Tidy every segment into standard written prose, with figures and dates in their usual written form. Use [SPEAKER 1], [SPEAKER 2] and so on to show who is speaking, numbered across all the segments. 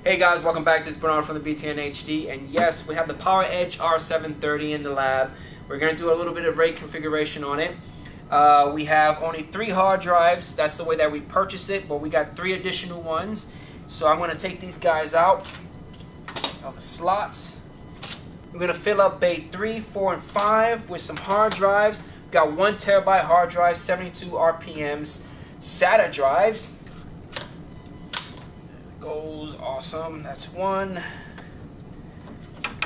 [SPEAKER 1] Hey guys, welcome back. This is Bernard from the BTNHD, and yes, we have the PowerEdge R730 in the lab. We're going to do a little bit of RAID configuration on it. We have only 3 hard drives. That's the way that we purchase it, but we got 3 additional ones. So I'm going to take these guys out of the slots. We're going to fill up bay 3, 4, and 5 with some hard drives. We've got 1 terabyte hard drive, 72 RPMs, SATA drives. Goes awesome. That's 1,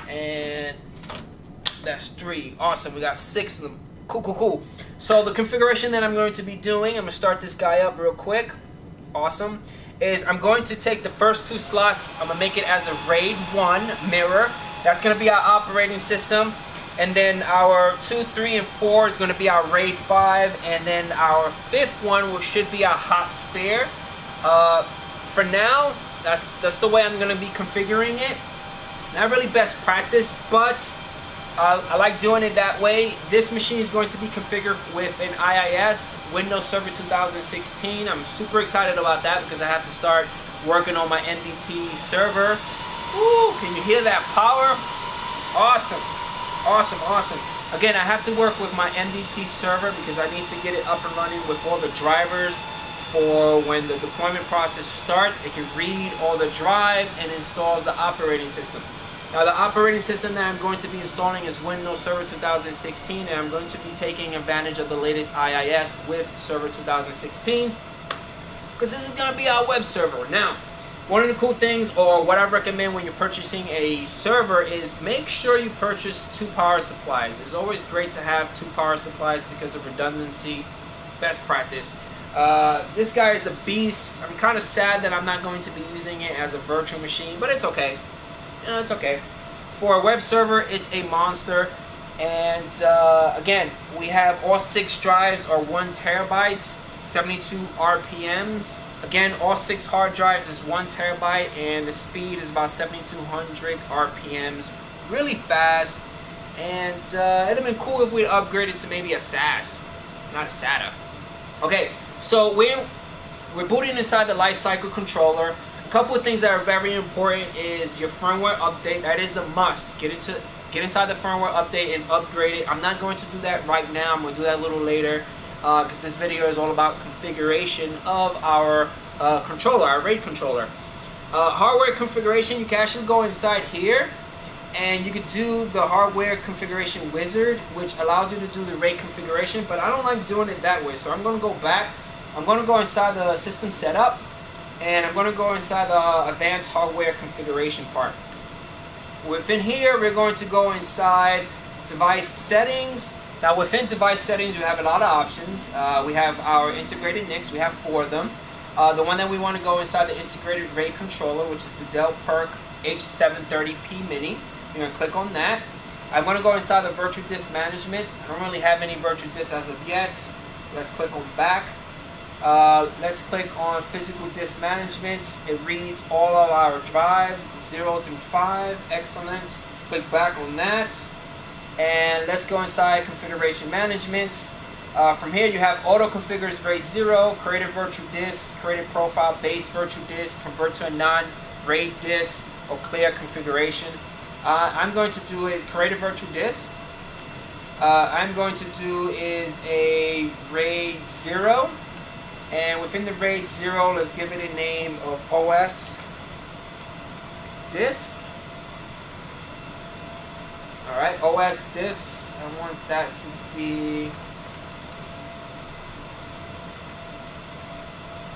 [SPEAKER 1] and that's 3. Awesome. We got 6 of them. Cool. So the configuration that I'm going to be doing, I'm gonna start this guy up real quick. Awesome. Is I'm going to take the first 2 slots. I'm gonna make it as a RAID 1 mirror. That's gonna be our operating system, and then our 2, 3, and 4 is gonna be our RAID 5, and then our 5th one, which should be our hot spare. For now, that's the way I'm going to be configuring it. Not really best practice, but I like doing it that way. This machine is going to be configured with an IIS, Windows Server 2016. I'm super excited about that because I have to start working on my MDT server. Woo! Can you hear that power? Awesome. Again, I have to work with my MDT server because I need to get it up and running with all the drivers. For when the deployment process starts, it can read all the drives and installs the operating system. Now, the operating system that I'm going to be installing is Windows Server 2016, and I'm going to be taking advantage of the latest IIS with Server 2016 because this is going to be our web server. Now, one of the cool things, or what I recommend when you're purchasing a server, is make sure you purchase 2 power supplies. It's always great to have 2 power supplies because of redundancy, best practice. This guy is a beast. I'm kind of sad that I'm not going to be using it as a virtual machine, but it's okay. It's okay. For a web server, it's a monster. And again, we have all 6 drives are 1 terabyte, 72 RPMs. Again, all 6 hard drives is 1 terabyte, and the speed is about 7,200 RPMs. Really fast. And it'd have been cool if we upgraded to maybe a SAS, not a SATA. Okay. So we're booting inside the lifecycle controller. A couple of things that are very important is your firmware update. That is a must. Get inside the firmware update and upgrade it. I'm not going to do that right now. I'm going to do that a little later because this video is all about configuration of our controller, our RAID controller. Hardware configuration, you can actually go inside here and you could do the hardware configuration wizard, which allows you to do the RAID configuration, but I don't like doing it that way. So I'm going to go back. I'm going to go inside the system setup, and I'm going to go inside the advanced hardware configuration part. Within here, we're going to go inside device settings. Now, within device settings, we have a lot of options. We have our integrated NICs. We have 4 of them. The one that we want to go inside the integrated RAID controller, which is the Dell PERC H730 P Mini. You're going to click on that. I'm going to go inside the virtual disk management. I don't really have any virtual disks as of yet. Let's click on back. Let's click on physical disk management. It reads all of our drives 0 through 5. Excellent. Click back on that. And let's go inside configuration management. From here you have auto configures RAID 0, create a virtual disk, create a profile base virtual disk, convert to a non-RAID disk, or clear configuration. I'm going to do a create a virtual disk. I'm going to do is a RAID 0, and within the RAID 0, let's give it a name of OS disk. Alright, OS disk. I want that to be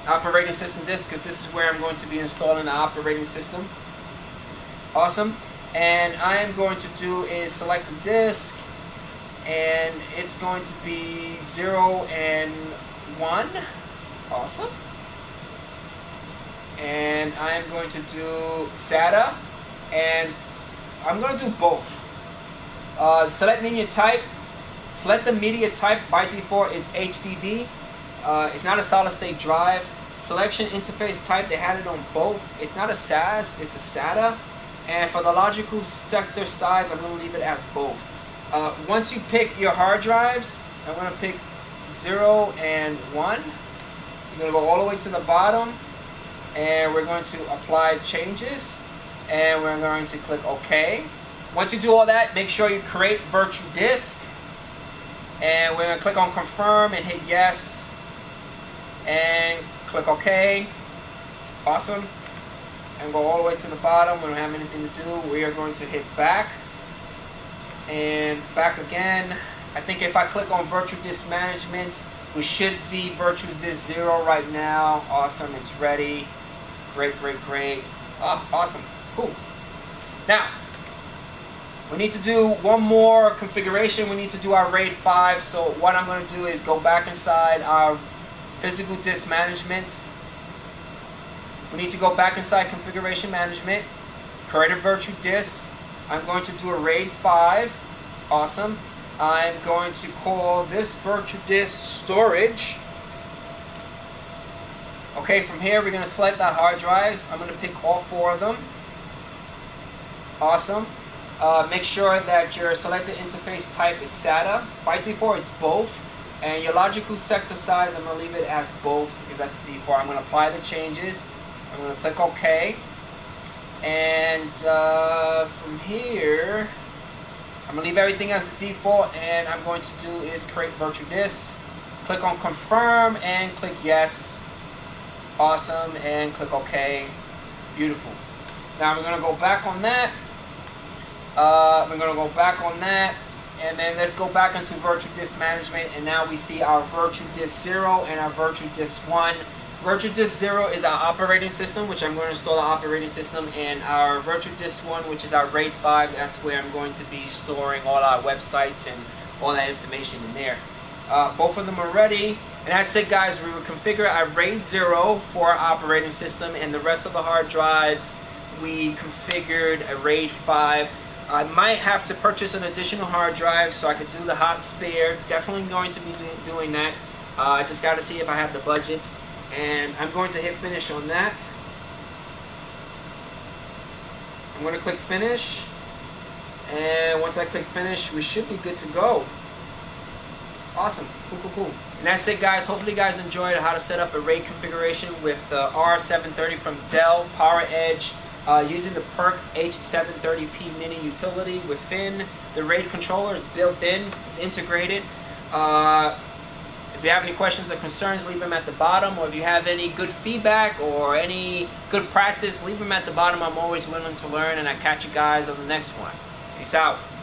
[SPEAKER 1] operating system disk because this is where I'm going to be installing the operating system. Awesome. And I am going to do is select the disk, and it's going to be 0 and 1. Awesome. And I am going to do SATA, and I'm going to do both. Select media type. Select the media type. By default, it's HDD. It's not a solid state drive. Selection interface type, they had it on both. It's not a SAS, it's a SATA. And for the logical sector size, I'm going to leave it as both. Once you pick your hard drives, I'm going to pick 0 and 1. You're going to go all the way to the bottom. and we're going to apply changes, and we're going to click OK. Once you do all that, make sure you create virtual disk, and we're going to click on confirm and hit yes, and click OK. Awesome. And go all the way to the bottom. We don't have anything to do. We are going to hit back and back again. I think if I click on virtual disk management, we should see virtual disk 0 right now. Awesome, it's ready. Great, great, great. Awesome, cool. Now, we need to do one more configuration. We need to do our RAID 5. So what I'm going to do is go back inside our physical disk management. We need to go back inside configuration management, create a virtual disk. I'm going to do a RAID 5. Awesome. I'm going to call this virtual disk storage. Okay, from here we're going to select our hard drives. I'm going to pick all 4 of them. Awesome. Make sure that your selected interface type is SATA. By default it's both. And your logical sector size, I'm going to leave it as both because that's the default. I'm going to apply the changes. I'm going to click OK. And from here, I'm going to leave everything as the default. And I'm going to do is create virtual disk. Click on confirm and click yes. Awesome. And click OK. Beautiful. Now we're going to go back on that. We're going to go back on that. And then let's go back into virtual disk management. And now we see our virtual disk 0 and our virtual disk 1. Virtual disk 0 is our operating system, which I'm going to install the operating system, and our virtual disk 1, which is our RAID 5, that's where I'm going to be storing all our websites and all that information in there. Both of them are ready, and that's it, guys. We will configure our RAID 0 for our operating system, and the rest of the hard drives we configured a RAID 5. I might have to purchase an additional hard drive so I could do the hot spare. Definitely going to be doing that. I just got to see if I have the budget. And I'm going to hit finish on that. I'm going to click finish. And once I click finish, we should be good to go. Awesome. Cool, cool, cool. And that's it, guys. Hopefully you guys enjoyed how to set up a RAID configuration with the R730 from Dell PowerEdge using the PERC H730P mini utility within the RAID controller. It's built in. It's integrated. If you have any questions or concerns, leave them at the bottom. Or if you have any good feedback or any good practice, leave them at the bottom. I'm always willing to learn, and I catch you guys on the next one. Peace out.